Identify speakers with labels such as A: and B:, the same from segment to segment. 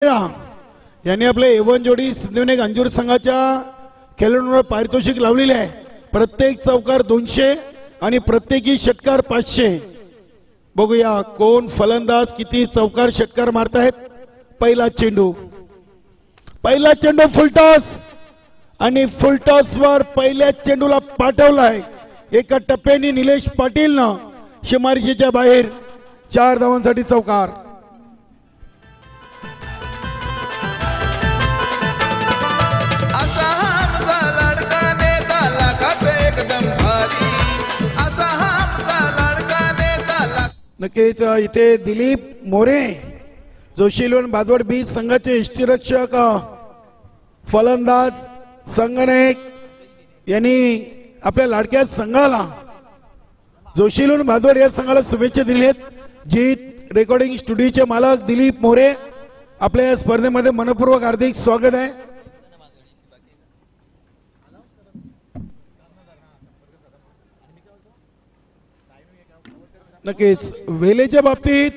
A: यांनी आपले एवन जोडी सिद्धिविनायक अंजूर संघाच्या खेळाडूंवर पारितोषिक लावलेले आहे। प्रत्येक चौकार 200 आणि प्रत्येकी षटकार 500। बघूया कोण फलंदाज किती चौकार षटकार मारतायत। पहिला चेंडू फुलटॉस आणि फुलटॉस वर पहिल्या चेंडूला पाठवलाय। एका टप्प्याने निलेश पाटीलनं सीमारेषेच्या बाहेर 4 धावांसाठी चौकार। नक्कीच इथे दिलीप मोरे जोशीलोन बादवड बी संघाचे यष्टीरक्षक फलंदाज संगनायक यांनी आपल्या लाडक्या संघाला जोशीलोन बादवड या संघाला शुभेच्छा दिल्या आहेत। जीत रेकॉर्डिंग स्टुडिओचे मालक दिलीप मोरे आपल्या या स्पर्धेमध्ये मनपूर्वक हार्दिक स्वागत आहे। नक्कीच वेळेच्या बाबतीत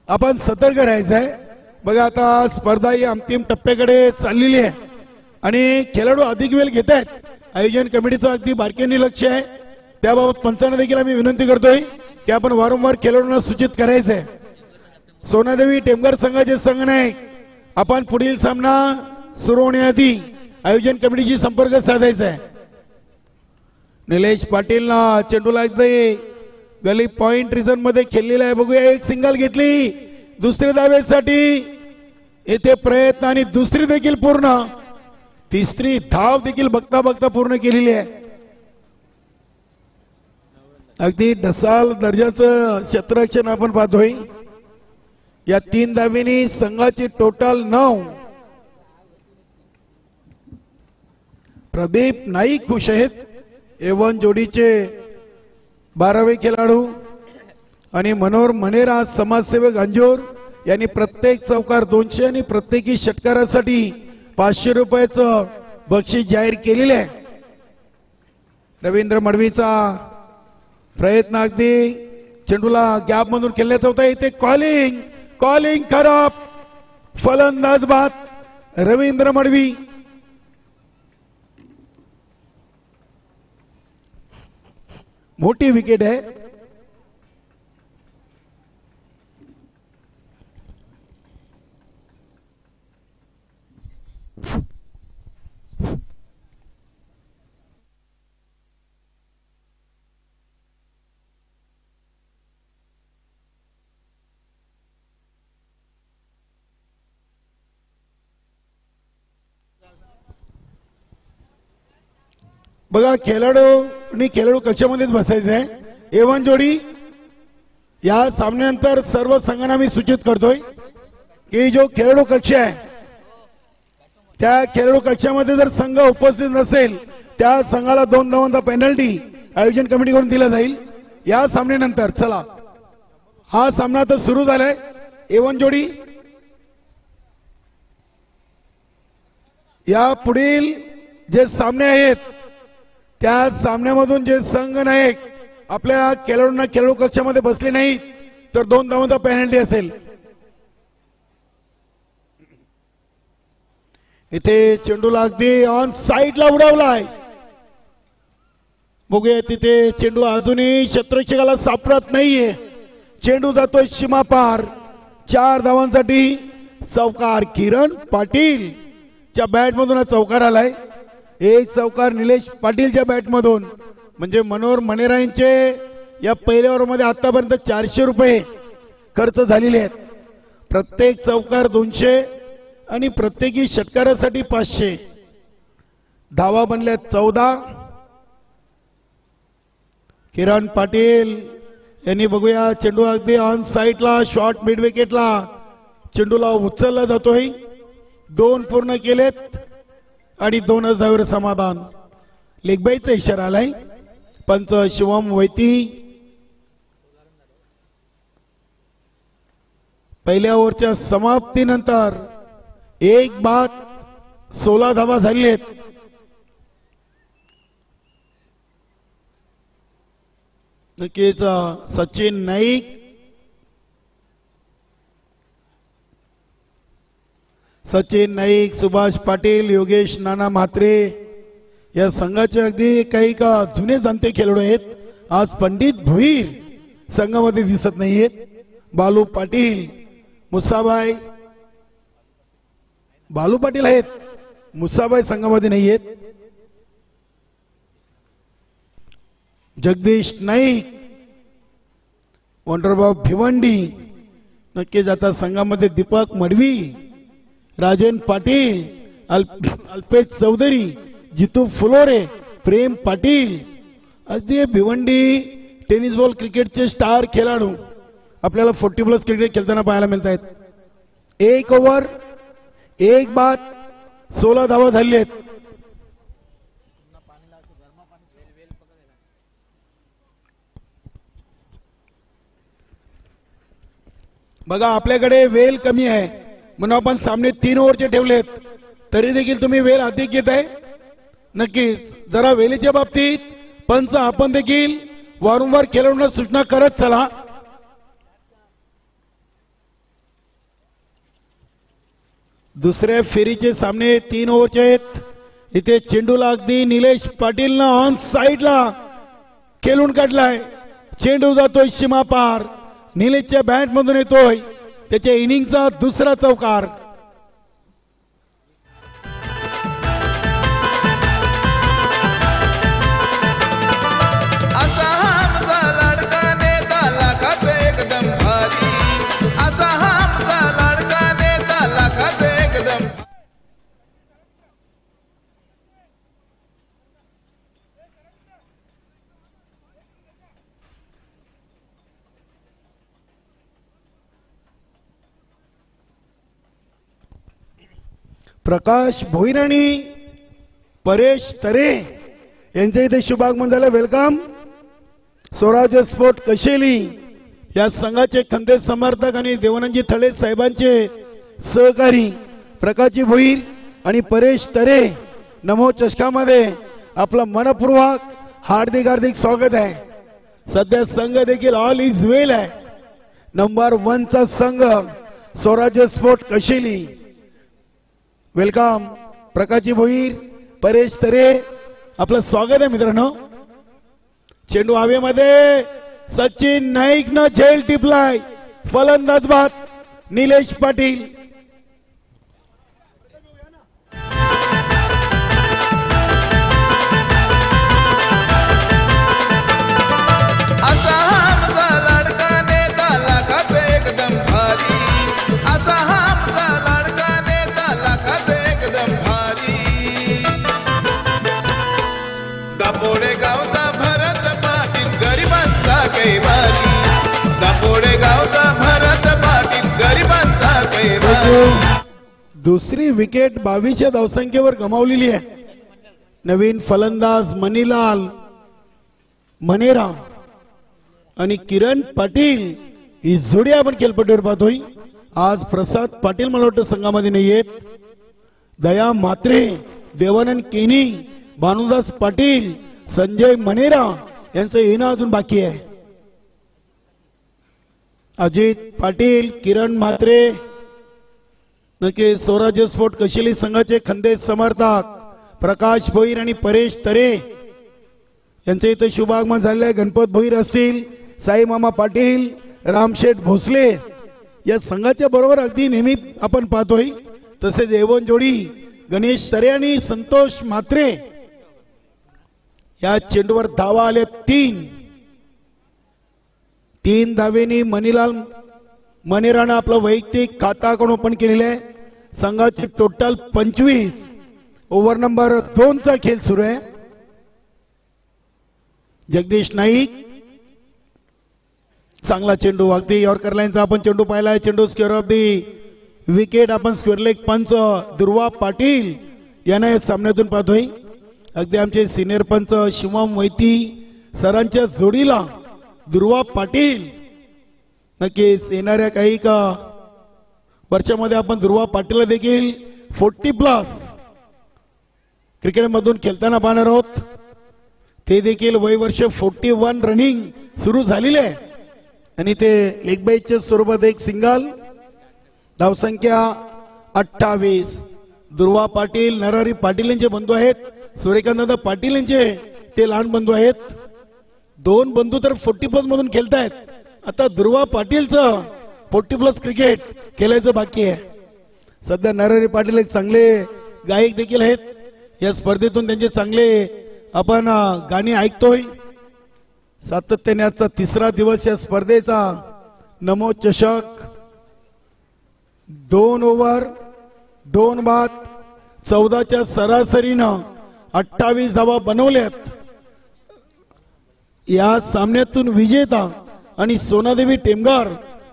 A: आपण सतर्क राहायचं आहे। बघा आता स्पर्धा ही अंतिम टप्प्याकडे चाललेली आहे आणि खेळाडू अधिक वेळ घेत आहेत। आयोजन कमिटीचं अगदी बारकाईने लक्ष आहे। त्याबाबत पंचांना देखील आम्ही विनंती करतोय की आपण वारंवार खेळाडूंना सूचित करायचं आहे। सोनादेवी टेमघर संघाचे संघनायक आपण पुढील सामना सुरू होण्याआधी आयोजन कमिटीशी संपर्क साधायचा आहे। निलेश पाटीलला चेंडूला एकदा गली पॉइंट रिझन मध्ये खेळलेला आहे। बघूया एक सिंगल घेतली दुसऱ्या धावेसाठी येथे प्रयत्न आणि दुसरी देखील पूर्ण, तिसरी धाव देखील बघता बघता पूर्ण केलेली आहे। अगदी ढसाल दर्जाचं क्षेत्ररक्षण आपण पाहतोय। या 3 धावेनी संघाची टोटल 9। प्रदीप नाईक खुश आहेत एवन जोडीचे 12वे खेळाडू आणि मनोहर मनेरा समाजसेवक अंजूर यांनी प्रत्येक चौकार 200 आणि प्रत्येकी षटकारासाठी 500 रुपयाचं बक्षीस जाहीर केलेले आहे। रवींद्र मडवीचा प्रयत्न अगदी चेंडूला गॅप मधून खेळण्याचा होता। इथे कॉलिंग खराब, फलंदाज बाद रवींद्र मडवी। मोठी विकेट आहे। बघा खेळाडू कक्षामध्येच बसायचं आहे। एवन जोडी या सामन्यानंतर सर्व संघांना मी सूचित करतोय की जो खेळाडू कक्ष आहे त्या खेळाडू कक्षामध्ये जर संघ उपस्थित नसेल त्या संघाला 2 धावांचा पेनल्टी आयोजन कमिटीकडून दिला जाईल। या सामन्यानंतर चला हा सामना तर सुरू झालाय। एवन जोडी या पुढील जे सामने आहेत त्या सामन्यामधून जे संघ नायक आपल्या खेळाडूंना खेळाडू कक्षामध्ये बसले नाही तर 2 धावांचा पेनल्टी असेल। इथे चेंडूला अगदी ऑन साइडला उडवलाय। बघूया तिथे चेंडू अजूनही क्षेत्ररक्षकाला सापडत नाहीये। चेंडू जातोय सीमा पार। 4 धावांसाठी चौकार किरण पाटील च्या बॅट मधून चौकार आलाय। एक चौकार निलेश पाटीलच्या बॅट मधून म्हणजे मनोहर मनेरा यांचे या पहिल्या ओव्हरमध्ये आतापर्यंत 400 रुपये खर्च झालेले आहेत। प्रत्येक चौकार 200 आणि प्रत्येकी षटकारासाठी 500। धावा बनल्या 14। किरण पाटील यांनी बघूया चेंडू अगदी ऑन साइडला शॉर्ट मिड विकेटला चेंडूला उचलला जातोय। 2 पूर्ण केलेत आणि 2च धावेवर समाधान। लेगबाईचा इशारा आलाय। पंच शिवम वैती पहिल्या ओव्हरच्या समाप्तीनंतर 1 बाद 16 धावा झालेल्या आहेत। नक्कीच सचिन नाईक सचिन नाईक, सुभाष पाटील, योगेश नाना म्हात्रे या संघाचे अगदी काही का जुने जाणते खेळाडू आहेत. आज पंडित भुईर संघामध्ये दिसत नाहीयेत. बालू पाटील, मुसाबाई, बालू पाटील आहेत, मुसाबाई संघामध्ये नाहीयेत. जगदीश नाईक, वंडरबाब भिवंडी नक्कीच आता संघामध्ये. दीपक मडवी, राजन पाटील, अल्पेश चौधरी, जितू फुलोरे, प्रेम पाटील. अगदी भिवंडी टेनिस बॉल क्रिकेटचे स्टार खेळाडू आपल्याला 40+ क्रिकेट खेळताना पाहायला मिळत आहेत. 1 ओव्हर 1 बाद 16 धावा झाली आहेत. बघा आपल्याकडे वेल कमी आहे म्हणून आपण सामने 3 ओव्हरचे ठेवलेत. तरी देखील तुम्ही वेल अधिक घेत आहे. नक्कीच जरा वेळेच्या बाबतीत पंच आपण देखील वारंवार खेळाडूंना सूचना करत चला. दुसऱ्या फेरीचे सामने 3 ओव्हरचे आहेत. इथे चेंडूला अगदी निलेश पाटीलनं ऑन साइडला खेळून काढलाय. चेंडू जातोय सीमा पार. निलेशच्या बॅट मधून येतोय त्याच्या इनिंगचा दुसरा चौकार. प्रकाश भोईर आणि परेश तरे यांचे इथे शुभागमन झालं. वेलकम. स्वराज्य स्पोर्ट कशेली या संघाचे खंदे समर्थक आणि देवानंदजी थळे साहेबांचे सहकारी प्रकाशजी भोईर आणि परेश तरे नमो चषकामध्ये आपलं मनपूर्वक हार्दिक हार्दिक स्वागत आहे. सध्या संघ देखील ऑल इज वेल आहे. नंबर 1 चा संघ स्वराज्य स्पोर्ट कशेली. वेलकम प्रकाशजी भोईर, परेश तरे, आपलं स्वागत आहे मित्रांनो. चेंडू हवेमध्ये सचिन नाईक न झेल टिपलाय. फलंदाज बाद निलेश पाटील. दुसरी विकेट 22 धावसंख्येवर गमावलेली आहे. नवीन फलंदाज मनीलाल मनेरा आणि किरण पाटील ही जोडी आपण खेळपट्टीवर पाहतोय. आज प्रसाद पाटील मला वाटतं संघामध्ये नाहीयेत. दया म्हात्रे, देवानंद केनी, भानुदास पाटील, संजय मनेरा यांचं येणं अजून बाकी आहे. अजित पाटील, किरण म्हात्रे नक्की स्वराज्य स्पोर्ट कशेली संघाचे खंदे समर्थक प्रकाश भोईर आणि परेश तरे यांचे इथे शुभागमन झाले. गणपत भोईर असतील, साई मामा पाटील, रामशेठ भोसले या संघाच्या बरोबर अगदी नेहमी आपण पाहतोय. तसेच एवन जोडी गणेश तरे आणि संतोष म्हात्रे. या चेंडूवर धावा आल्या 3 धावेनी मनीलाल मनेरानं आपलं वैयक्तिक खाता अकाउंट ओपन केलेलं आहे. संघाची टोटल 25. ओव्हर नंबर 2 चा खेळ सुरू आहे. जगदीश नाईक चांगला चेंडू अगदी यॉर्कर लाईनचा आपण चेंडू पाहिलाय. चेंडू स्क्वेअर ऑफ दी विकेट आपण स्क्वेअर लेग पंच दुर्वा पाटील यांना या सामन्यातून पाहतोय. अगदी आमचे सिनियर पंच शिवम मोहिती सरांच्या जोडीला दुर्वा पाटील. नक्कीच येणाऱ्या काही का वर्षामध्ये आपण दुर्वा पाटीलला देखील 40+ क्रिकेटमधून खेळताना पाहणार आहोत. ते देखील वय वर्ष 41 रनिंग सुरू झालेले आहे आणि ते लेग बाईच्या स्वरूपात एक सिंगल. धावसंख्या 28. दुर्वा पाटील नरहरी पाटील यांचे बंधू आहेत. सूर्यकांत पाटील यांचे ते लहान बंधू आहेत. दोन बंधू तर 40+ मधून खेळतायत. आता दुर्वा पाटीलचं 40+ क्रिकेट खेळायचं बाकी आहे. सध्या नरहरी पाटील एक चांगले गायक देखील आहेत. या स्पर्धेतून त्यांचे चांगले आपण गाणी ऐकतोय. सातत्याने आजचा 3रा दिवस या स्पर्धेचा. नमो चषक 2 ओव्हर 2 बाद 14च्या सरासरीनं 28 धावा बनवल्यात. या सामन्यातून विजेता आणि सोनादेवी टेमगार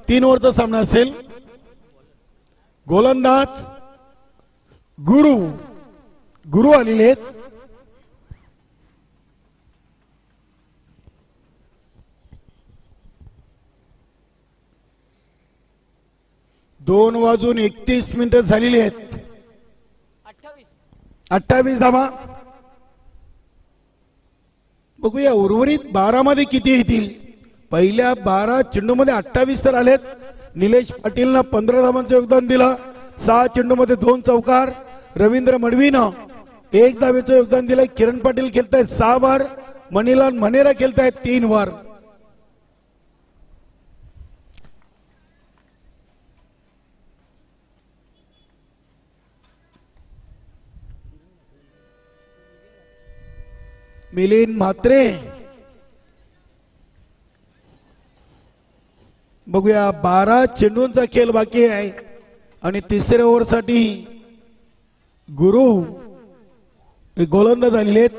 A: 3 ओव्हरचा सामना असेल. गोलंदाज गुरु आलेले आहेत. दोन वाजून 31 मिनिटं झालेली आहेत. 28 धावा. बघूया उर्वरित 12 मध्ये किती येतील. पहिल्या 12 चेंडूमध्ये 28 तर आलेत. निलेश पाटीलनं 15 धावांचं योगदान दिलं. 6 चेंडूमध्ये 2 चौकार. रवींद्र मडवीनं 1 धावेचं योगदान दिलं. किरण पाटील खेळतायत 6 वर. मणिलाल मनेरा खेळतायत 3 वर. मिलिंद म्हात्रे. बघूया 12 चेंडूंचा खेळ बाकी आहे आणि 3ऱ्या ओव्हरसाठी गुरु गोलंदाज आलेले आहेत.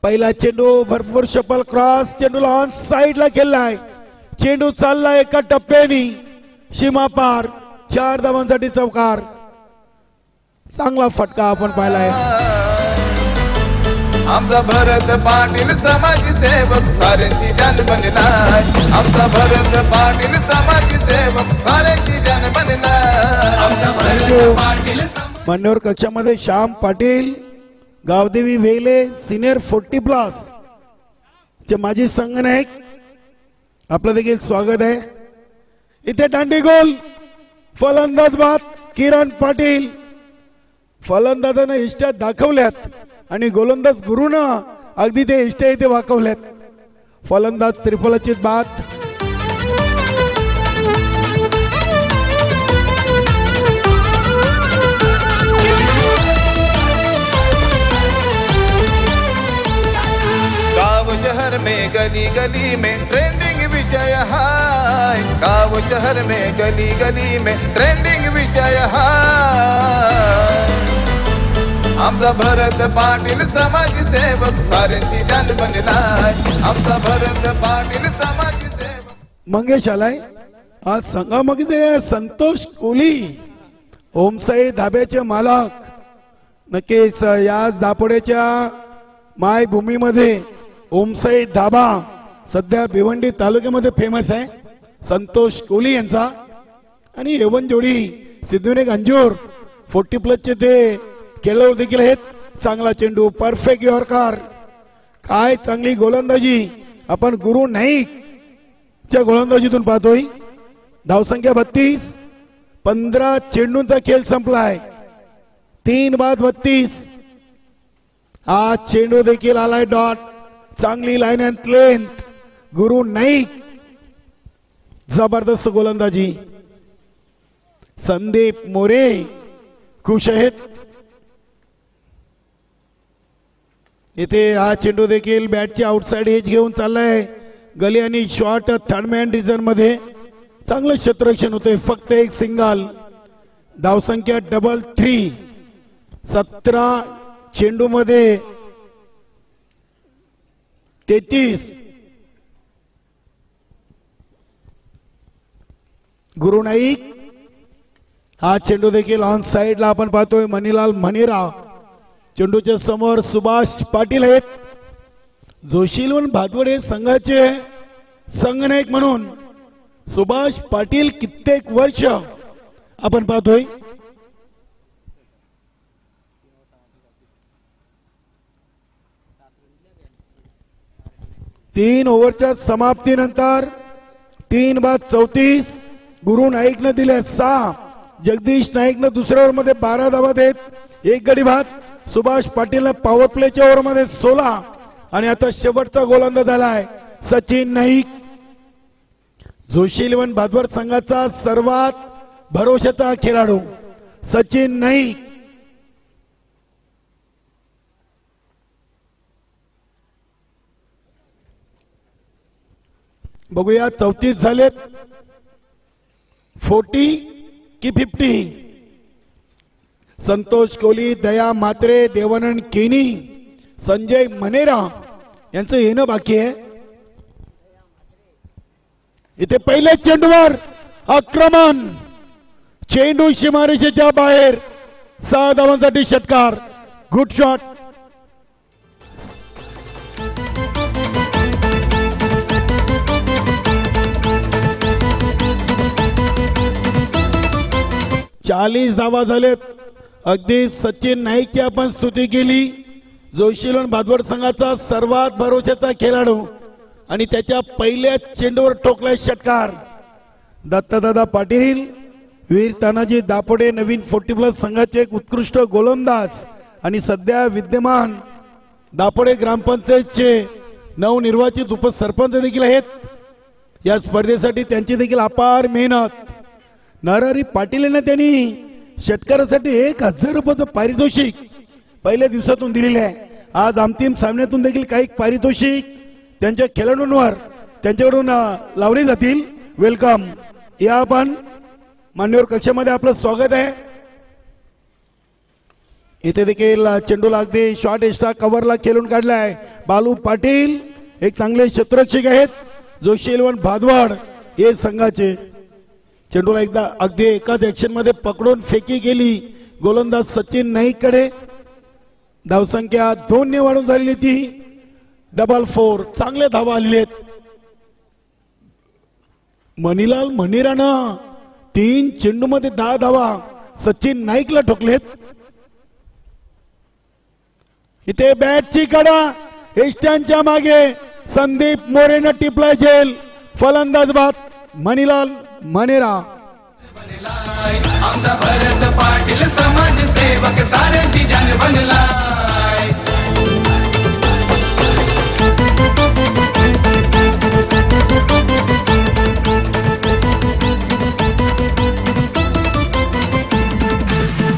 A: पहिला चेंडू भरपूर शपल क्रॉस. चेंडूला ऑन साइडला खेळलाय. चेंडू चालला एका टप्प्याने सीमा पार. 4 धावांसाठी चौकार. चांगला फटका आपण पाहिलाय.
B: आमचा भरत पाटील समाजी सेवक साऱ्यांची जान बनलाय. आमचा भरत पाटील समाजी सेवक साऱ्यांची जान बनलाय.
A: मान्यवर कक्षामध्ये श्याम पाटील गावदेवी वेले सिनियर 40+ चे माजी संघनायक आपलं देखील स्वागत आहे. इथे दांडी गोल. फलंदाज बाद किरण पाटील. फलंदाजानं इष्टा दाखवल्यात आणि गोलंदाज गुरुनं अगदी ते इष्ट इथे वाकवल्यात. फलंदाज त्रिफलचित बाद.
B: गाँव शहर में गली गली में ट्रेंडिंग विषय है. गाँव शहर में गली गली में ट्रेंडिंग विषय है. आमचा भरत पाटील समाजी सेवक साऱ्यांची जान बनलाय. आमचा भरत पाटील समाजी सेवक.
A: मंगेश आलाय आज संघामध्ये. संतोष कोली ओमसाई धाब्याचे मालक. नक्कीच याच दापोड्याच्या मायभूमीमध्ये ओमसाई धाबा सध्या भिवंडी तालुक्यामध्ये फेमस आहे. संतोष कोली यांचा आणि एवन जोडी सिद्धुविनायक अंजूर 40+ चे ते खेळाडू देखील आहेत. चांगला चेंडू परफेक्ट यॉर्कर. काय चांगली गोलंदाजी आपण गुरु नाईक च्या गोलंदाजीतून पाहतोय. धावसंख्या 32. 15 चेंडूंचा खेळ संपलाय. 3 बाद 32. हा चेंडू देखील आलाय डॉट. चांगली लाईन अँड लेंथ. गुरु नाईक जबरदस्त गोलंदाजी. संदीप मोरे खुश आहेत. इथे हा चेंडू देखील बॅटची आउटसाइड एज घेऊन चाललाय. गली आणि शॉर्ट थर्डमॅन रिझन मध्ये चांगलं क्षेत्ररक्षण होतंय. फक्त एक सिंगल. धावसंख्या 3. 17 चेंडू मध्ये 33. गुरु नाईक. हा चेंडू देखील ऑन साइडला आपण पाहतोय. मणिलाल मनेरा. चेंडूच्या समोर सुभाष पाटील आहेत. जोशीलवन भातवडे संघाचे संघनायक म्हणून सुभाष पाटील कित्येक वर्ष आपण पाहतोय. तीन ओव्हरच्या समाप्तीनंतर 3 बाद 34 गुरु नाईकनं दिल्या 6, जगदीश नाईकनं दुसऱ्या ओव्हर मध्ये 12 धावा देत 1 गडी बाद. सुभाष पाटीलनं पॉवर प्लेच्या ओव्हर मध्ये 16 आणि आता शेवटचा गोलंदाज झालाय सचिन नाईक. जोशी 11 भादवड संघाचा सर्वात भरोशाचा खेळाडू सचिन नाईक. बघूया 34 झालेत, 40 की 50. संतोष कोहली, दया मात्रे, देवानंद केनी, संजय मनेरा यांचं येणं बाकी आहे. इथे पहिले चेंडूवर आक्रमण, चेंडू सीमारेषेच्या बाहेर, 6 धावांसाठी षटकार. Good shot. चाळीस धावा झालेत. अगदी सचिन नाईकची आपण स्तुती केली. जोशीलोन भादवड संघाचा सर्वात भरोशाचा खेळाडू आणि त्याच्या पहिल्या चेंडूवर ठोकलाय षटकार. दत्तदादा पाटील, वीर तानाजी दापोडे, नवीन 40+ संघाचे एक उत्कृष्ट गोलंदाज आणि सध्या विद्यमान दापोडे ग्रामपंचायतचे नवनिर्वाचित उपसरपंच देखील आहेत. या स्पर्धेसाठी त्यांची देखील अपार मेहनत. नरहरी पाटील यांना त्यांनी षटकारासाठी 1000 रुपयाचं पारितोषिक पहिल्या दिवसातून दिलेले आहे. आज अंतिम सामन्यातून देखील काही पारितोषिक त्यांच्या खेळाडूंवर त्यांच्याकडून लावले जातील. वेलकम. या आपण मान्यवर कक्षामध्ये आपलं स्वागत आहे. इथे देखील चेंडूला अगदी शॉर्ट एक्स्ट्रा कव्हरला खेळून काढलाय बालू पाटील, एक चांगले क्षेत्ररक्षक आहेत. जोशी 11 भादवड हे संघाचे. चेंडूला एकदा अगदी एकाच ऍक्शन मध्ये पकडून फेकी गेली गोलंदाज सचिन नाईक कडे. धावसंख्या 2 ने वाढून झालेली ती 4-4. चांगले धावा आलेले आहेत. मणिलाल मणिरानं 3 चेंडू मध्ये 10 धावा सचिन नाईकला ठोकलेत. इथे बॅटची कडा, एस्ट्यांच्या मागे संदीप मोरेनं टिपलाय झेल. फलंदाज बाद मणिलाल मनेरा.
C: आमचा भरत पाटील समाज सेवक साऱ्यांची जान बनलाय.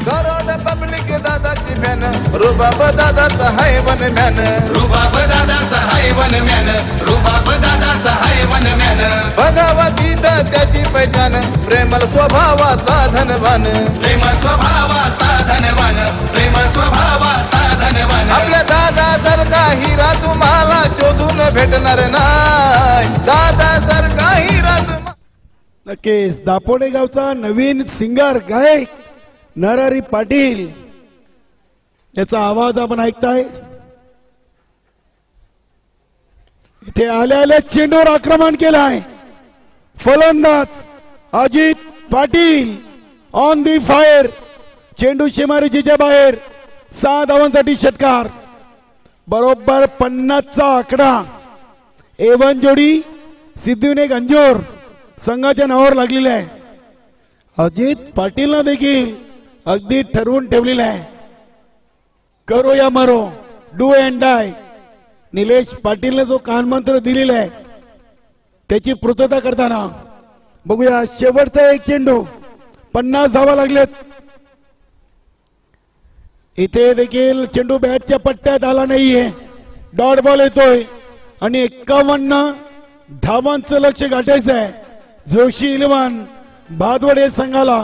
B: करोड पब्लिक दादाची फॅन, रुबाब दादाचा हाय वन मॅन.
C: रुबाब दादा सहाय वन मॅन, रुबाब दादा सहाय वन मॅन.
B: बघावा तिथं त्याची पहिचान, प्रेमल स्वभावाचा धनवान.
C: प्रेम स्वभावाचा धनवान, प्रेम स्वभावाचा धनवान.
B: आपल्या दादा सारखा हिरा तुम्हाला शोधून भेटणार नाही. दादा सारखा हिरा
A: नक्कीच. दापोडे गावचा नवीन सिंगर गायक नरहरी पाटील याचा आवाज आपण ऐकताय. इथे आल्या चेंडूवर आक्रमण केलाय. फलंदाज Ajit Patil on the fire. चेंडू सीमारेषेच्या बाहेर, 6 धावांसाठी षटकार. बरोबर 50चा आकडा. A1 जोडी सिद्धिविनायक अंजोर संघाच्या नावावर लागलेला आहे. अजित पाटीलनं देखील अगदी ठरवून ठेवलेलं आहे. करो या मरो, डू अँड डाय. निलेश पाटीलने जो कानमंत्र दिलेला आहे त्याची पूर्तता करताना बघूया शेवटचा एक चेंडू. 50 धावा लागलेत. इथे देखील चेंडू बॅटच्या पट्ट्यात आला नाहीये. डॉट बॉल येतोय आणि 51 धावांचं लक्ष गाठायचं आहे जोशी 11 भादवड या संघाला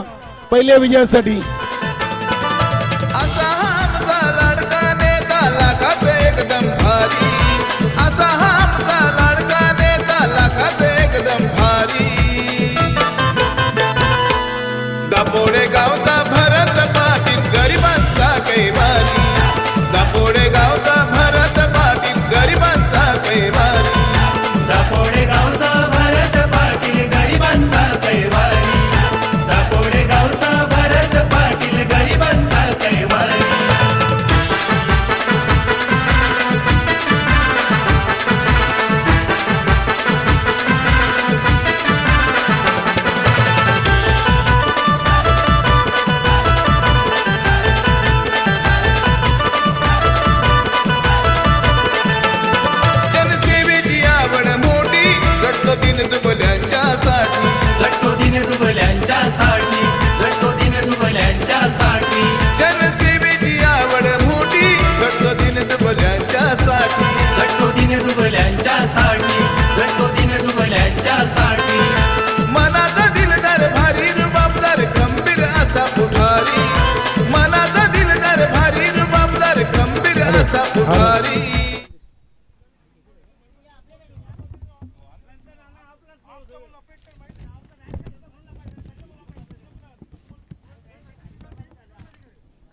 A: पहिल्या विजयासाठी.
B: असा आमचा लाडका नेता लाखात एकदम भारी. असा आमचा लाडका नेता लाखात एकदम भारी. दापोडे गावचा भरत पाटील गरिबांचा कैवारी. दापोडे गावचा भरत पाटील गरिबांचा कैवारी.
C: दापोडे गावचा भरत पाटील गरिबांचा कैवारी. दापोडे गावचा भरत पाटील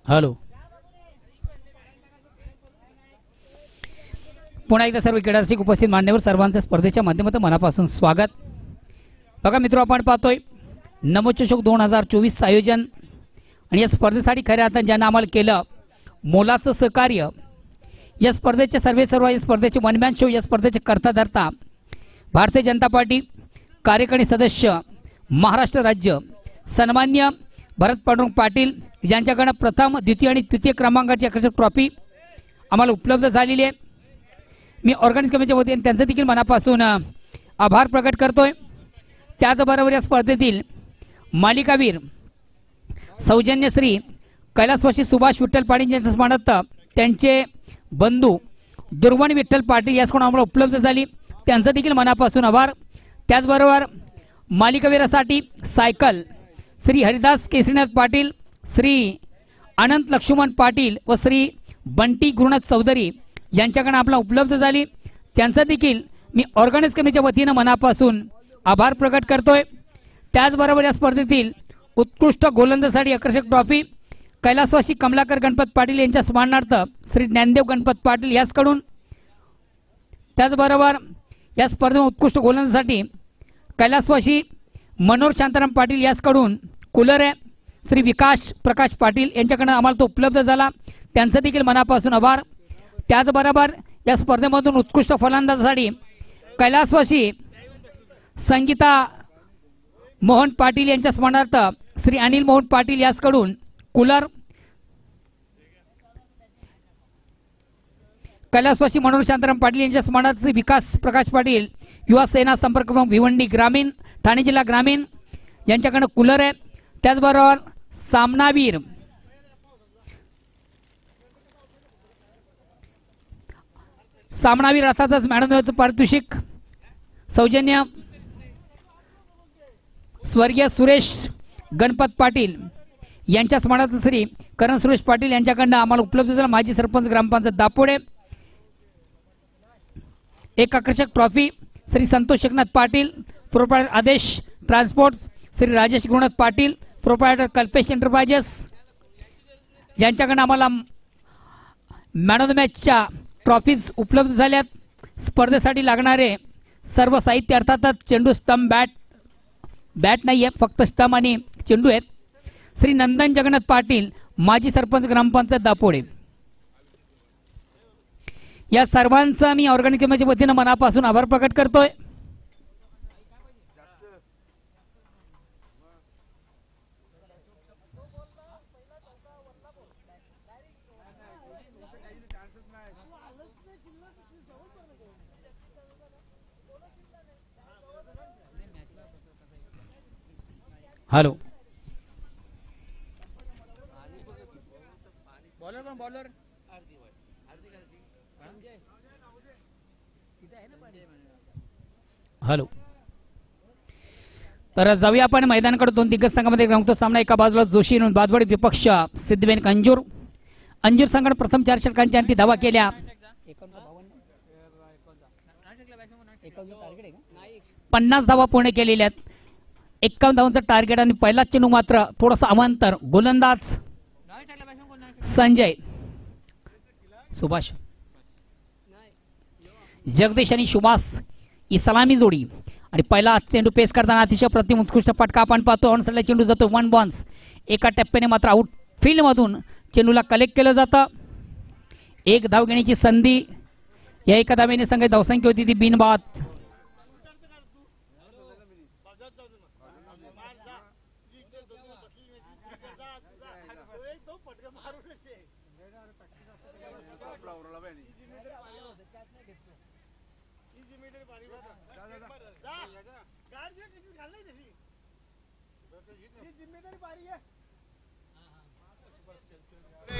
D: हॅलो. पुन्हा एकदा सर्व क्रीडारसिक उपस्थित मान्यवर सर्वांचं स्पर्धेच्या माध्यमातून मनापासून स्वागत. बघा मित्र, आपण पाहतोय नमोचषक 2024 आयोजन आणि या स्पर्धेसाठी खऱ्या अर्थाने ज्यांना आम्हाला केलं मोलाचं सहकार्य. या स्पर्धेचे सर्व या स्पर्धेचे वनमॅन शो, या स्पर्धेचे करता धरता भारतीय जनता पार्टी कार्यकारिणी सदस्य महाराष्ट्र राज्य सन्मान्य भरत पांडुरंग पाटील यांच्याकडे प्रथम, द्वितीय आणि तृतीय क्रमांकाची आकर्षक ट्रॉफी आम्हाला उपलब्ध झालेली आहे. मी ऑर्गनाइज कमिटीच्या वतीने त्यांचं देखील मनापासून आभार प्रकट करतोय. त्याचबरोबर या स्पर्धेतील मालिकावीर सौजन्यश्री कैलासवासी सुभाष विठ्ठल पाटील यांच्या स्मरणार्थ त्यांचे बंधू दुर्वण विठ्ठल पाटील याचकडून आम्हाला उपलब्ध झाली, त्यांचं देखील मनापासून आभार. त्याचबरोबर मालिकावीरासाठी सायकल श्री हरिदास केसरीनाथ पाटील, श्री अनंत लक्ष्मण पाटील व श्री बंटी गुरुनाथ चौधरी यांच्याकडे आपला उपलब्ध झाली, त्यांचं देखील मी ऑर्गनाइज कमिटीच्या वतीनं मनापासून आभार प्रकट करतोय. त्याचबरोबर या स्पर्धेतील उत्कृष्ट गोलंदाजीसाठी आकर्षक ट्रॉफी कैलासवासी कमलाकर गणपत पाटील यांच्या स्मरणार्थ श्री ज्ञानदेव गणपत पाटील याचकडून. त्याचबरोबर या स्पर्धेत उत्कृष्ट गोलंदाजीसाठी कैलासवासी मनोहर शांताराम पाटील याचकडून कूलर आहे श्री विकास प्रकाश पाटील यांच्याकडून आम्हाला तो उपलब्ध झाला, त्यांचं देखील मनापासून आभार. त्याचबरोबर या स्पर्धेमधून उत्कृष्ट फलंदाजीसाठी कैलासवासी संगीता मोहन पाटील यांच्या स्मरणार्थ श्री अनिल मोहन पाटील याचकडून कूलर. कैलासवासी मनोहर शांताराम पाटील यांच्या स्मरणार्थ श्री विकास प्रकाश पाटील युवा सेना संपर्क प्रमुख भिवंडी ग्रामीण ठाणे जिल्हा ग्रामीण यांच्याकडे कूलर आहे. त्याचबरोबर सामनावीर अर्थातच मॅडमचं पारितोषिक सौजन्य स्वर्गीय सुरेश गणपत पाटील यांच्या स्मरणार्थ श्री करण सुरेश पाटील यांच्याकडनं आम्हाला उपलब्ध झाला. माजी सरपंच ग्रामपंचायत दापोडे. एक आकर्षक ट्रॉफी श्री संतोष एकनाथ पाटील प्रोप्रायटर आदेश ट्रान्सपोर्ट्स, श्री राजेश गुरुनाथ पाटील प्रोप्रायटर कल्पेश एंटरप्राइजेस यांच्याकडनं आम्हाला मॅन ऑफ द मॅचच्या ट्रॉफीज उपलब्ध झाल्यात. स्पर्धेसाठी लागणारे सर्व साहित्य अर्थातच चेंडू, स्टंप, बॅट नाही आहे, फक्त स्टंप आणि चेंडू आहेत. श्री नंदन जगन्नाथ पाटील माजी सरपंच ग्रामपंचायत दापोडे. या सर्वांचा मी ऑर्गनाइज कमिटीच्या वतीनं मनापासून आभार प्रकट करतोय. हॅलो. Bowler hello. तर जाऊया आपण मैदानाकडे. दोन दिग्गज संघामध्ये रंगतो सामना. एका बाजूला जोशी बादवडी विपक्ष सिद्धबेन अंजूर संघाने प्रथम 4 षटकांच्या अंती धावा केल्या. 50 धावा पूर्ण केलेल्या आहेत. 51 धावांचं टार्गेट आणि पहिला चेंडू मात्र थोडासा अवांतर. गोलंदाज संजय सुभाष जगदीश आणि सुभाष ही सलामी जोडी आणि पहिला चेंडू पेस करताना अतिशय प्रतिम उत्कृष्ट फटका आपण पाहतो. ऑनसाइडला चेंडू जातो 1 बॉन्स. एका टप्प्याने मात्र आउट फील्ड मधून चेंडूला कलेक्ट केलं जातं. एक धाव घेण्याची संधी. या एका धावेने संघ धावसंख्या होती ती बिनबाद.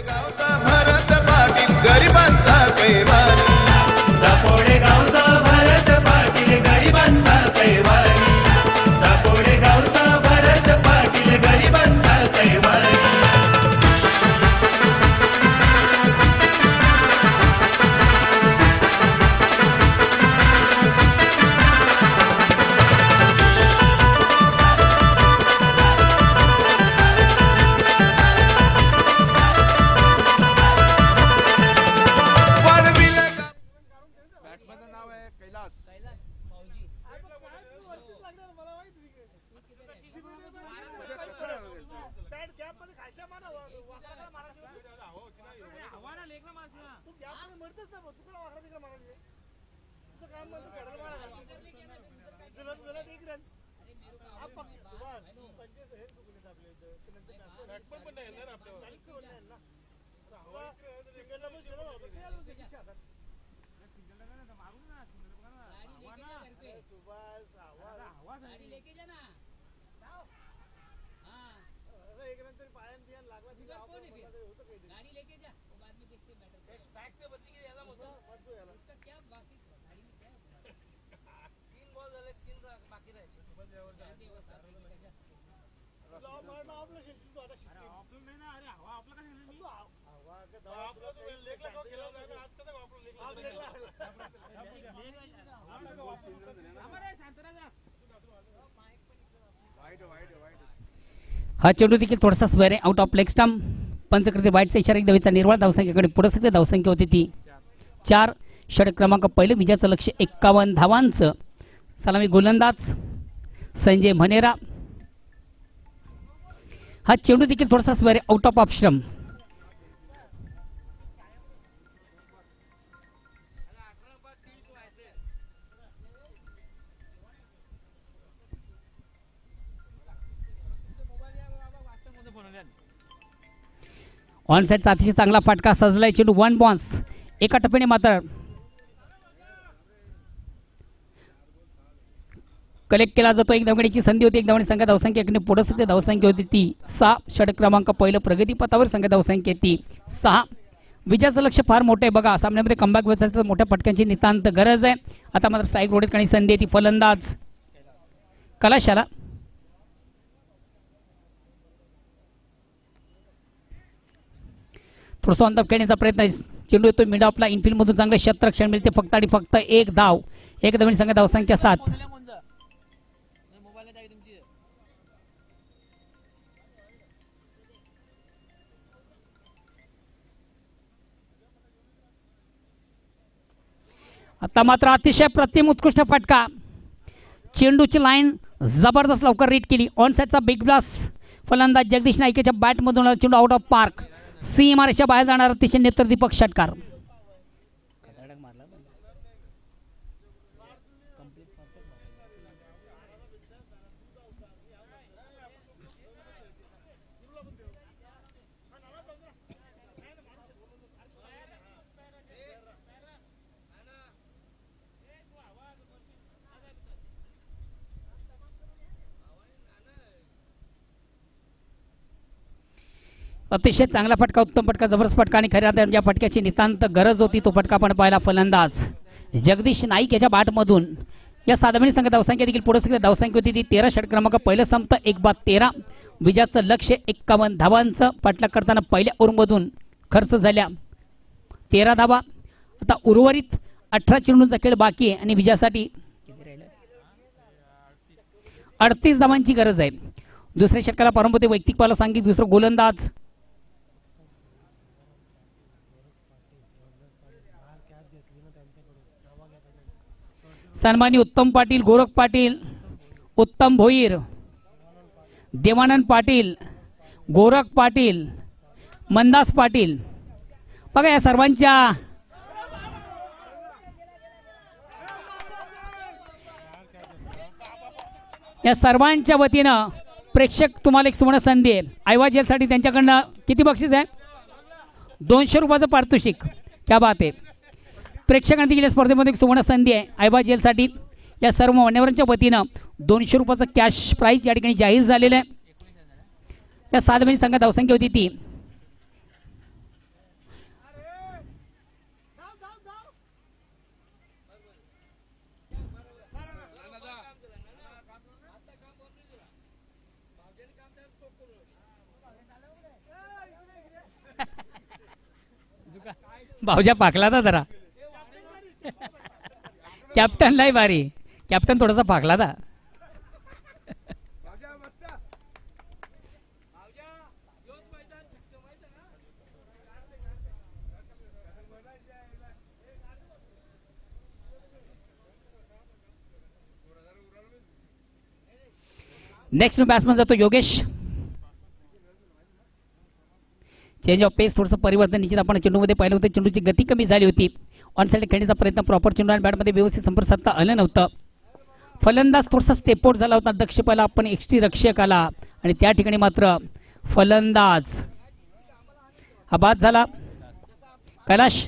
B: गावचा भरत पाटील गरिबांचा कैवारी. दापोडे गावचा भरत पाटील गरिबांचा कैवारी. दापोडे गावचा भरत पाटील गरिबांचा कैवारी.
D: हा चेंडू देखील थोडासा स्वेअर आहे, आउट ऑफ लेग स्टंप. पंचकृती वाईटचा इशारा, एक धावेचा निर्वाळ. धावसंख्येकडे पुढे सगळे धावसंख्या होती ती 4. षटक क्रमांक पहिले, विजयाचं लक्ष 51 धावांचं. सलामी गोलंदाज संजय मनेरा. हा चेंडू देखील थोडासा स्वेअर आहे, आउट ऑफ ऑप्शन. ऑन साईडचा अतिशय चांगला फटका सजलाय चेंडू 1 बॉन्स. एका टप्प्याने मात्र कलेक्ट केला जातो. एक धावगडीची संधी होती, एक धावणी संघ धावसंख्या पुढे सगळे धावसंख्या होती ती 6. षटक क्रमांक पहिलं प्रगतीपथावर संघ धावसंख्या ती 6. विजयाचं लक्ष फार मोठं आहे बघा. सामन्यामध्ये कमबॅक व्हायचं तर मोठ्या फटक्यांची नितांत गरज आहे. आता मात्र स्ट्राईक रोडीत काही संधी आहे ती फलंदाज कलाशाला. थोडंसं ऑन द खेळण्याचा प्रयत्न, चेंडू येतो मिड ऑफला. इनफिल्ड मधून चांगले क्षेत्ररक्षण मिळते फक्त आणि फक्त 1 धाव. एक धावणी संघ धावसंख्या 7. आता मात्र अतिशय प्रतिम उत्कृष्ट फटका. चेंडूची लाईन जबरदस्त लवकर रीड केली. ऑन साईडचा बिग ब्लास्ट फलंदाज जगदीश नाईकेच्या बॅटमधून चेंडू आउट ऑफ पार्क. सीमारेषा बाहेर जाणार अतिशय नेत्रदीपक षटकार. अतिशय चांगला फटका, उत्तम फटका, जबरदस्त फटका आणि खऱ्या अर्थाने ज्या फटक्याची नितांत गरज होती तो फटका पण पाहिला फलंदाज जगदीश नाईक याच्या बॅटमधून. या साधारण संघ धावसंख्या देखील पुढे सगळी धावसंख्या होती ती 13. षटक क्रमांक पहिलं संपतं 1/13. विजयाचं लक्ष 51 धावांचं. पाठलाग करताना पहिल्या ओव्हरमधून खर्च झाल्या 13 धावा. आता उर्वरित 18 चेंडूंचा खेळ बाकी आहे आणि विजयासाठी 38 धावांची गरज आहे. दुसऱ्या षटकाला प्रारंभ होते वैयक्तिक पाला सांगित. दुसरं गोलंदाज सन्मानी उत्तम पाटील, गोरख पाटील, उत्तम भोईर, देवानंद पाटील, गोरख पाटील, मंदास पाटील. बघा या सर्वांच्या वतीनं प्रेक्षक तुम्हाला एक सुवर्ण संधी आहे. ऐवज यासाठी त्यांच्याकडनं किती बक्षीस आहे? 200 रुपयाचं पारितोषिक. क्या बात आहे. प्रेक्षकांनी देखील स्पर्धेमध्ये एक सुवर्ण संधी आहे. ऐबा जेलसाठी या सर्व मान्यवरांच्या वतीनं 200 रुपयाचं कॅश प्राईज या ठिकाणी जाहीर झालेलं आहे. या 7 महिने संघात धावसंख्या होती ती भाऊजा पाकला था जरा. कॅप्टन लाई भारी. कॅप्टन थोडासा पाकला था. नेक्स्ट बॅट्समन जातो योगेश. चेंज ऑफ पेस, थोडंसं परिवर्तन निश्चित आपण चेंडूमध्ये पाहिलं होतं. चेंडूची गती कमी झाली होती. ऑन साईड खेळण्याचा प्रयत्न, प्रॉपर चेंडू आणि बॅटमध्ये व्यवस्थित संपर्क साधता आलं नव्हतं. फलंदाज थोडासा स्टेप आउट झाला होता. दक्ष पहिला आपण एक्स्ट्री रक्षक आला आणि त्या ठिकाणी मात्र फलंदाज हा बाद झाला. कैलाश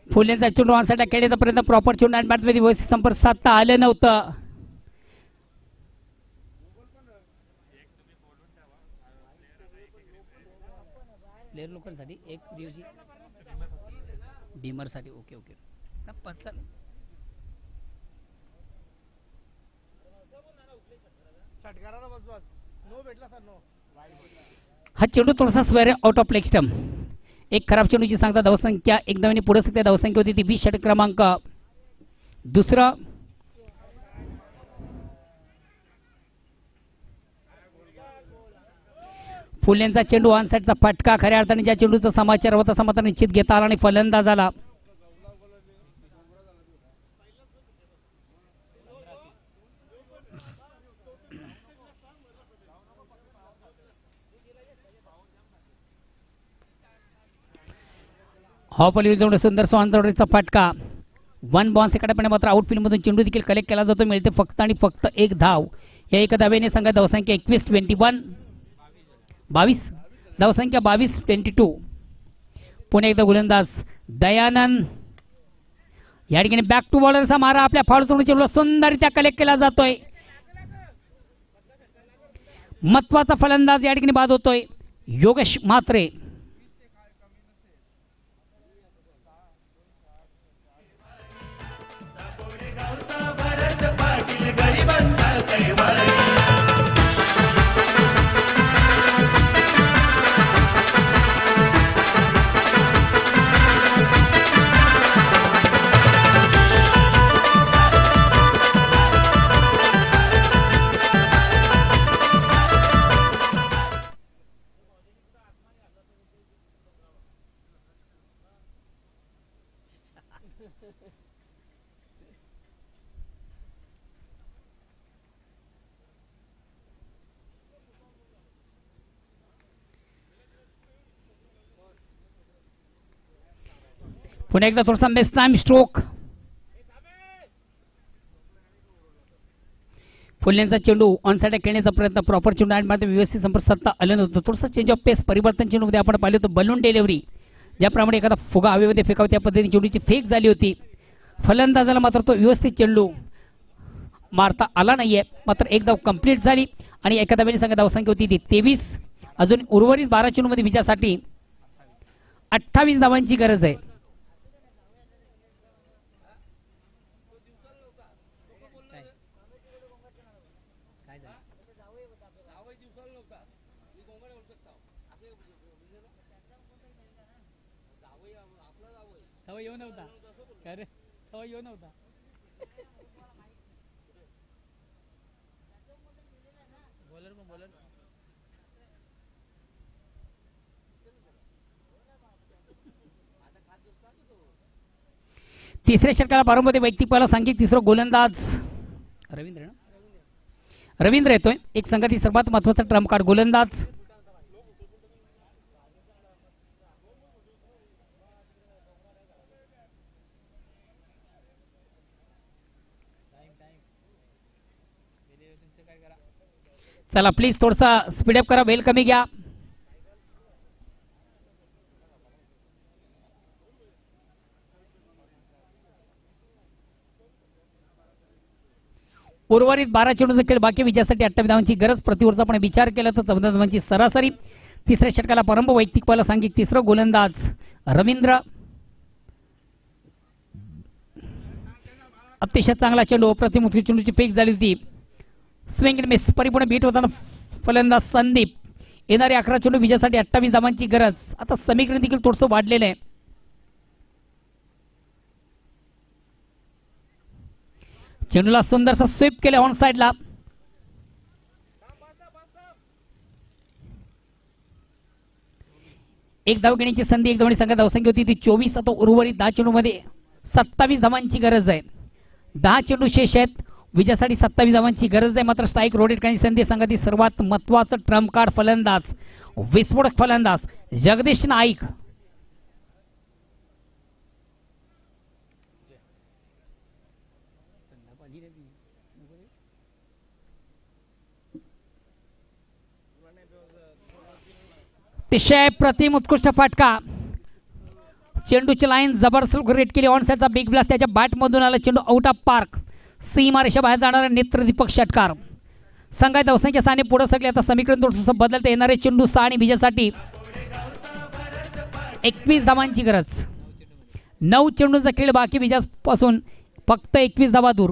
D: फुलेंचा चेंडू ऑन साईड खेळण्याचा प्रयत्न, प्रॉपर चेंडू आणि बॅटमध्ये व्यवस्थित संपर्क साधता आलं नव्हतं. प्लेयर लोकांसाठी एक दिवशी डिमरसाठी ओके ओके हा चेंडू थोडासा square out of leg stump. एक खराब चेंडूची सांगता धावसंख्या एक धावांनी पुढे सध्या धावसंख्या होती ती 20 षटक क्रमांक दुसरा. फुलेंचा चेंडू ऑन साईडचा फटका, खऱ्या अर्थाने ज्या चेंडूचा समाचार होता तसा मात्र निश्चित घेता आला आणि फलंदाज आला. हॉपली जोड सुंदर सोहानचा फटका. 1 बॉन्स एकडे मात्र आउटफील्ड मधून चेंडू देखील कलेक्ट केला जातो. मिळते फक्त आणि फक्त एक धाव. या एका धावेने संघ धावसंख्या 22 धावसंख्या 22-22. पुन्हा एकदा गोलंदाज दयानंद या ठिकाणी बॅक टू बॉलरचा मारा आपल्या फाऊल तोडून चेंडूला सुंदररित्या कलेक्ट केला जातोय. महत्वाचा फलंदाज या ठिकाणी बाद होतोय योगेश म्हात्रे. पुन्हा एकदा थोडासा बेस्ट टाइम स्ट्रोक. फुलेंचा चेंडू ऑन साईड खेळण्याचा प्रयत्न, प्रॉपर चेंडू आणि मात्र व्यवस्थित संपर्क साधता आलं नव्हतं. थोडंसं चेंज ऑफ पेस, परिवर्तन चेंडूमध्ये आपण पाहिलं होतं. बलून डिलिव्हरी ज्याप्रमाणे एखादा फुगा हवेमध्ये फेकावा त्या पद्धतीने चेंडूची फेक झाली होती. फलंदाजाला मात्र तो व्यवस्थित चेंडू मारता आला नाहीये. मात्र एक धाव कंप्लीट झाली आणि एका धावेने संघ धावसंख्या होती ती 23. अजून उर्वरित 12 चेंडूमध्ये विजयासाठी 28 धावांची गरज आहे. तिसऱ्या षटकाला बारामध्ये वैयक्तिक पहिला सांघिक तिसरा गोलंदाज रवींद्र येतोय. एक संघातील सर्वात महत्वाचा ट्रम्प कार्ड गोलंदाज. चला प्लीज थोडासा स्पीडअप करा, वेल कमी घ्या. उर्वरित 12 चेंडूचा खेळ बाकी विजयासाठी 28 धावांची गरज. प्रतिवर्ष आपण विचार केला तर 14 धावांची सरासरी. तिसऱ्या षटकाला प्रारंभ. वैयक्तिक पाला सांघिक तिसरं. गोलंदाज रवींद्र. अतिशय चांगला चेंडू. अप्रतिम उत्कृष्ट चेंडूची फेक झाली होती. Swing and miss. परिपूर्ण बीट होताना फलंदाज संदीप. येणारे 11 चेंडू विजयासाठी 28 धावांची गरज. आता समीकरण देखील थोडंसं वाढलेलं आहे. चेंडूला सुंदरसा स्वीप केले ऑन साइडला. एक धाव घेण्याची संधी. एक धावांनी संघात धावसंख्या होती ती 24. आता उर्वरित 10 चेंडू मध्ये 27 धावांची गरज आहे. 10 चेंडू शेष आहेत. विजयासाठी 27 धावांची गरज आहे. मात्र स्ट्राईक रोटेट करण्याची संधी. संघातील सर्वात महत्वाचं ट्रम्प कार्ड फलंदाज विस्फोटक फलंदाज जगदीश नाईक. अतिशय प्रतिम उत्कृष्ट फटका. चेंडूची लाईन जबरदस्त रेट केली. ऑन साइडचा बिग ब्लास्ट त्याच्या बॅट मधून आला. चेंडू आउट ऑफ पार्क. सीमा रेषा बाहेर जाणारा नेत्रदीपक षटकार. संघात धावसंख्या 6 पुढे सरकले. आता समीकरण थोडंसं बदलते. येणारे चेंडू 6 आणि विजयासाठी 21 धावांची गरज. 9 चेंडूचा खेळ बाकी विजयापासून फक्त 21 धावा दूर.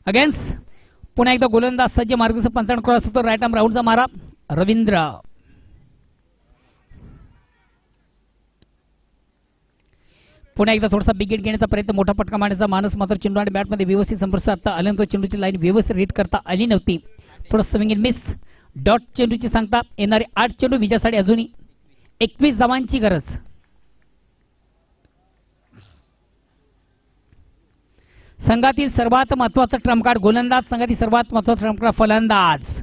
D: अगेन्स्ट पुन्हा एकदा गोलंदाज सज्ज. मार्गदर्शक 55 क्रॉस होतो. राईट आर्म राऊंडचा मारा. रवींद्र. पुन्हा एकदा थोडासा बिगेट घेण्याचा प्रयत्न. मोठा फटका मारण्याचा मानस. मात्र चेंडू आणि बॅटमध्ये व्यवस्थित संपर्क साधता आला नव्हता. चेंडूची लाईन व्यवस्थित रीड करता आली नव्हती. थोडं स्विंग अँड मिस. डॉट चेंडूची सांगता. येणारे 8 चेंडू विजयासाठी अजूनही 21 धावांची गरज. संघातील सर्वात महत्वाचा ट्रम्प कार्ड गोलंदाज. संघातील सर्वात महत्वाचा ट्रम्प कार्ड फलंदाज.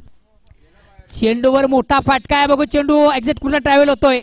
D: चेंडूवर मोठा फटका आहे. बघू चेंडू एक्झॅक्ट कुठला ट्रॅव्हल होतोय.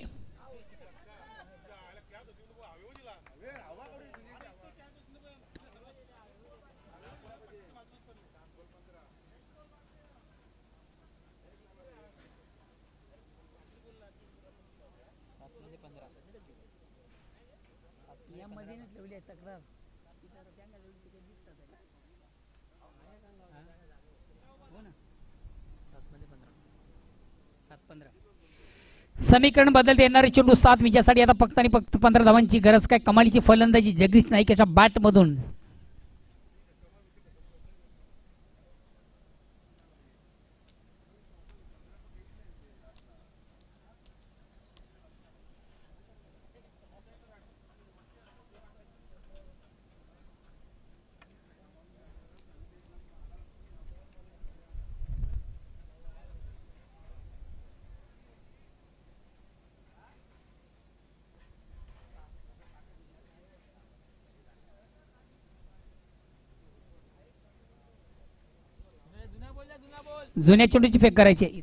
D: समीकरण बदलते. येणारे चेंडू 7 विजयासाठी आता फक्त आणि फक्त 15 धावांची गरज. काय कमालीची फलंदाजी जगदीश नाईक याच्या बॅट मधून. जुन्या चेंडूची फेक करायची.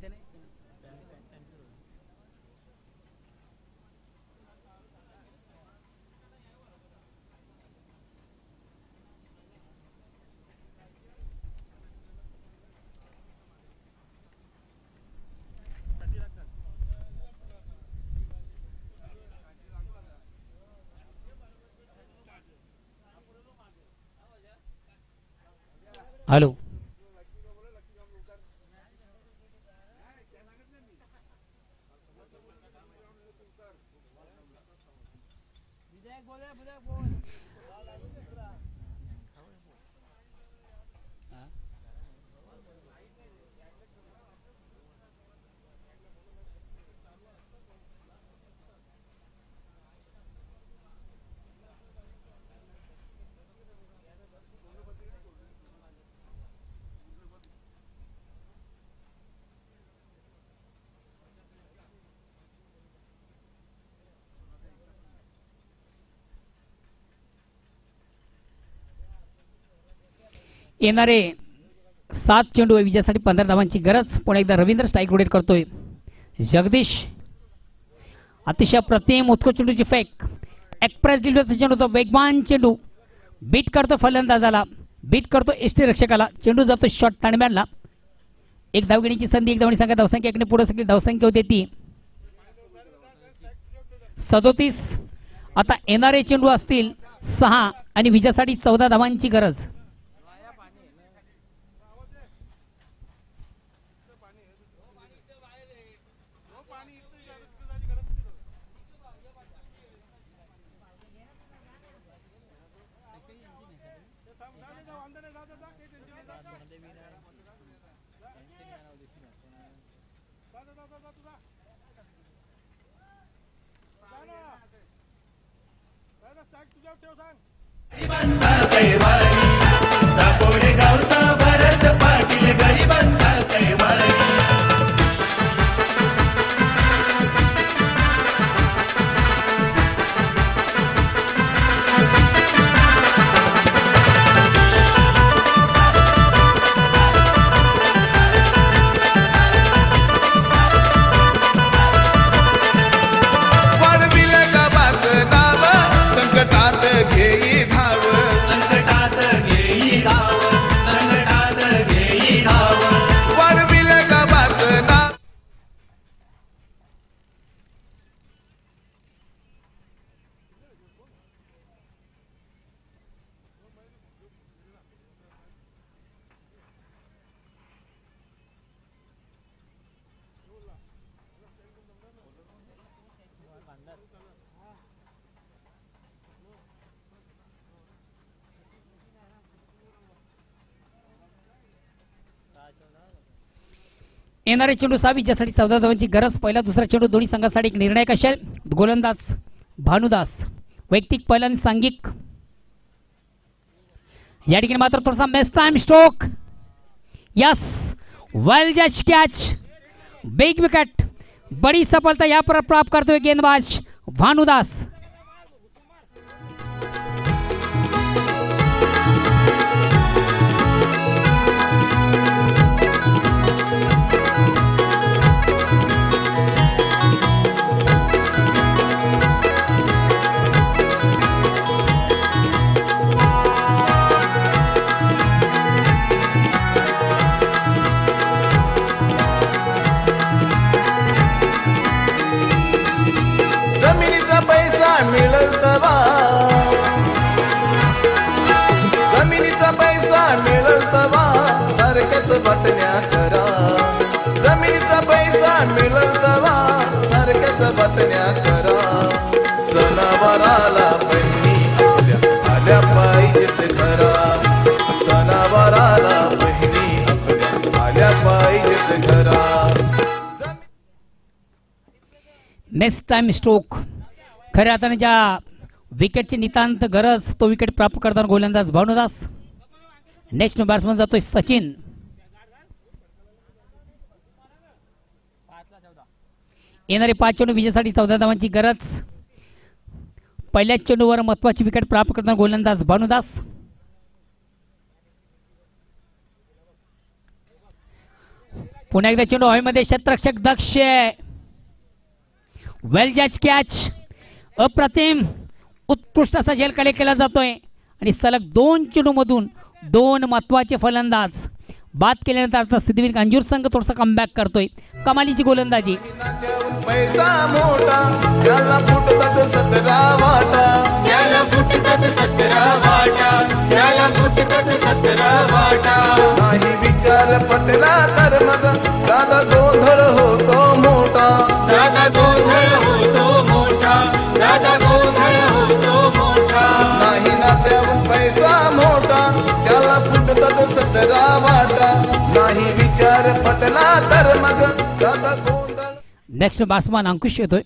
D: हॅलो. येणारे 7 चेंडू विजयासाठी 15 धावांची गरज. पुन्हा एकदा रवींद्र स्ट्राईक रोटेट करतोय. जगदीश. अतिशय प्रतिम उत्कृष्ट चेंडूची फेक. एक्सप्रेस डिलिव्हरीचा चेंडू होतो, वेगवान चेंडू बीट करतो फलंदाजाला, बीट करतो एसटी रक्षकाला, चेंडू जातो शॉट ताणब्यानला. एक धाव घेण्याची संधी, एक धावणी संख्या, धावसंख्या एकने पुढे सगळी धावसंख्या होते ती 37. आता येणारे चेंडू असतील 6 आणि विजयासाठी 14 धावांची गरज.
C: दापोडे गावचा भरत पाटील गरिबांचा कैवारी.
D: येणारे चेंडू 6 विजयासाठी 14 धावांची गरज. पहिला दुसरा चेंडू दोन्ही संघासाठी एक निर्णायक असेल. गोलंदाज भानुदास, वैयक्तिक पहिला आणि सांघिक. या ठिकाणी मात्र थोडासा मेस टाइम स्ट्रोक. यस, वेल जज कॅच, बिग विकेट. बड़ी सफलता यहाँ पर प्राप्त करते हुए गेंदबाज भानुदास.
B: मिळल तवा जमिनीचा पैसा मिळल तवा सारख्याच बटण्या करा. जमिनीचा पैसा मिळल तवा सारख्याच बटण्या करा. सणावाराला बहिणी आपल्या आल्या पाहिजेत घरा. सणावाराला बहिणी आपल्या आल्या पाहिजेत घरा.
D: Next time stroke. खऱ्या अर्थाने ज्या विकेटची नितांत गरज तो विकेट प्राप्त करताना गोलंदाज भानुदास. नेक्स्ट बॅट्समन जातोय सचिन. येणारे 5 चेंडू विजयासाठी 14 धावांची गरज. पहिल्याच चेंडूवर महत्वाची विकेट प्राप्त करताना गोलंदाज भानुदास. पुन्हा एकदा चेंडू हवेमध्ये, क्षेत्ररक्षक दक्ष. वेल जज कॅच, अप्रतिम उत्कृष्ट असा झेल कले केला जातोय. आणि सलग 2 चेंडू मधून 2 महत्वाचे फलंदाज बाद केल्यानंतर आता सिद्धिविनायक अंजूर संघ थोडासा कमबॅक करतोय. कमालीची गोलंदाजी.
B: पैसा मोठा त्याला फुटतात 17 वाटा.
C: त्याला फुटतात 17 वाटा. त्याला फुटतात 17 वाटा.
B: नाही विचार पटला तर मग दादा गोंधळ होतो मोठा.
C: दादा गोंधळ होतो मोठा. दादा गोंधळ होतो मोठा.
B: नाही नात्याहून पैसा मोठा त्याला फुटतात 17 वाटा. नाही विचार पटला तर मग दादा गोंधळ.
D: नेक्स्ट बॅट्समन अंकुश येतोय.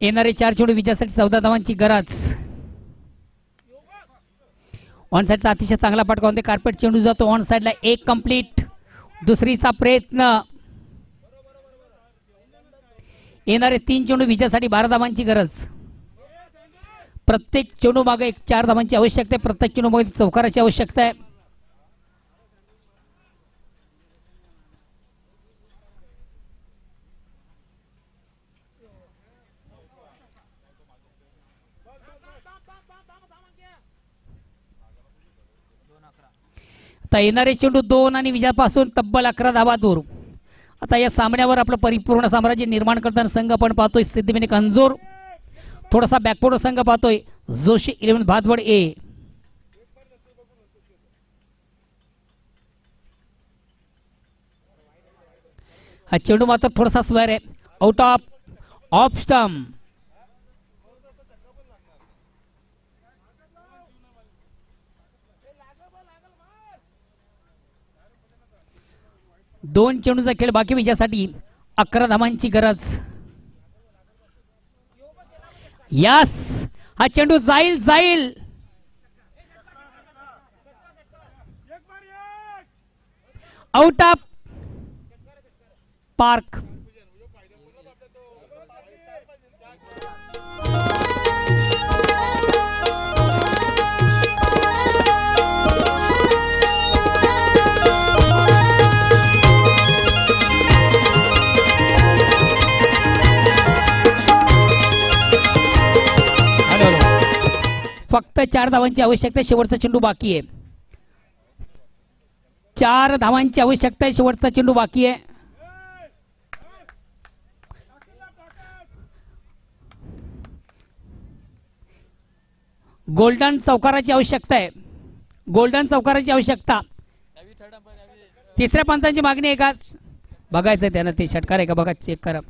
D: येणारे 4 चेंडू विजयासाठी 14 धावांची गरज. ऑन साइडचा अतिशय चांगला फटका होते. कार्पेट चेंडू जातो ऑन साइडला. एक कंप्लीट. दुसरीचा प्रयत्न. येणारे 3 चेंडू विजयासाठी 12 धावांची गरज. प्रत्येक चेंडू मागे 4 धावांची आवश्यकता आहे. प्रत्येक चेंडू मागे चौकाराची आवश्यकता आहे. आता येणारे चेंडू 2 आणि विजयापासून तब्बल 11 धावा दूर. आता या सामन्यावर आपलं परिपूर्ण साम्राज्य निर्माण करताना संघ आपण पाहतोय सिद्धिविनायक अंजोर. थोडासा बॅकफुट संघ पाहतोय जोशी 11 भातवड ए. हा चेंडू मात्र थोडासा स्क्वेअर आहे. Out off stump. दोन चेंडूचा खेळ बाकी विजयासाठी 11 धावांची गरज. यस हा चेंडू जाईल जाईल. Out of park. फक्त 4 धावांची आवश्यकता. शेवटचा चेंडू बाकी आहे. 4 धावांची आवश्यकता आहे. शेवटचा चेंडू बाकी आहे. गोल्डन चौकाराची आवश्यकता आहे. गोल्डन चौकाराची आवश्यकता. तिसऱ्या पंचांची मागणी आहे का बघायचं त्यानं. ते षटकार आहे का बघा. चेक करा.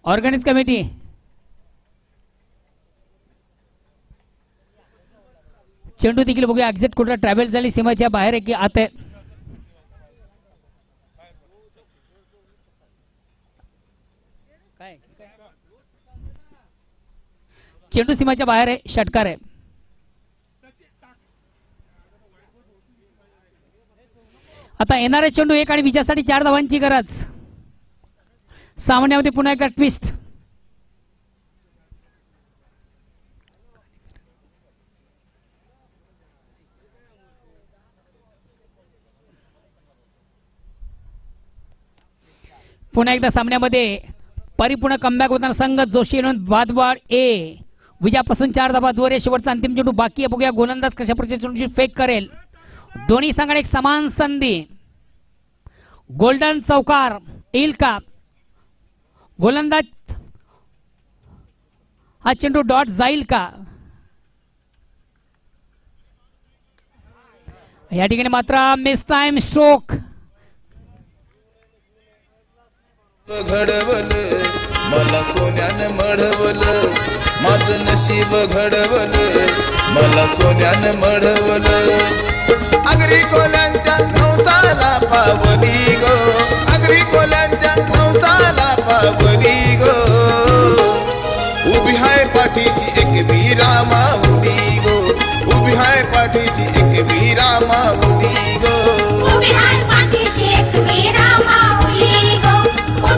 D: ऑर्गनाइज कमिटी चेंडू देखील बघूया. एक्झिट कुठला ट्रॅव्हल झाली सीमाच्या बाहेर आहे की आत आहे. चेंडू सीमाच्या बाहेर आहे. षटकार आहे. आता येणारे चेंडू 1 आणि विजयासाठी 4 धावांची गरज. सामन्यामध्ये पुन्हा एकदा ट्विस्ट. पुन्हा एकदा सामन्यामध्ये परिपूर्ण कमबॅक होताना संघ जोशी वादवाड ए. विजयापासून 4 धावा दूर आहे. शेवटचा अंतिम चेंडू बाकी आहे. बघूया गोलंदाज कशा प्रकारचे चेंडूची फेक करेल. दोन्ही संघाने एक समान संधी. गोल्डन चौकार येईल का. गोलंदाज हा चेंडू डॉट जाईल का. या ठिकाणी मात्र मिस टाइम स्ट्रोक.
B: घडवल मला सोन्यानं मढवल. माझं नशीब घडवल मला सोन्यानं मढवल. आगरी कोल्यांच्या नवसाला पावली गो. आगरी कोल्यांच्या नवसाला पावली.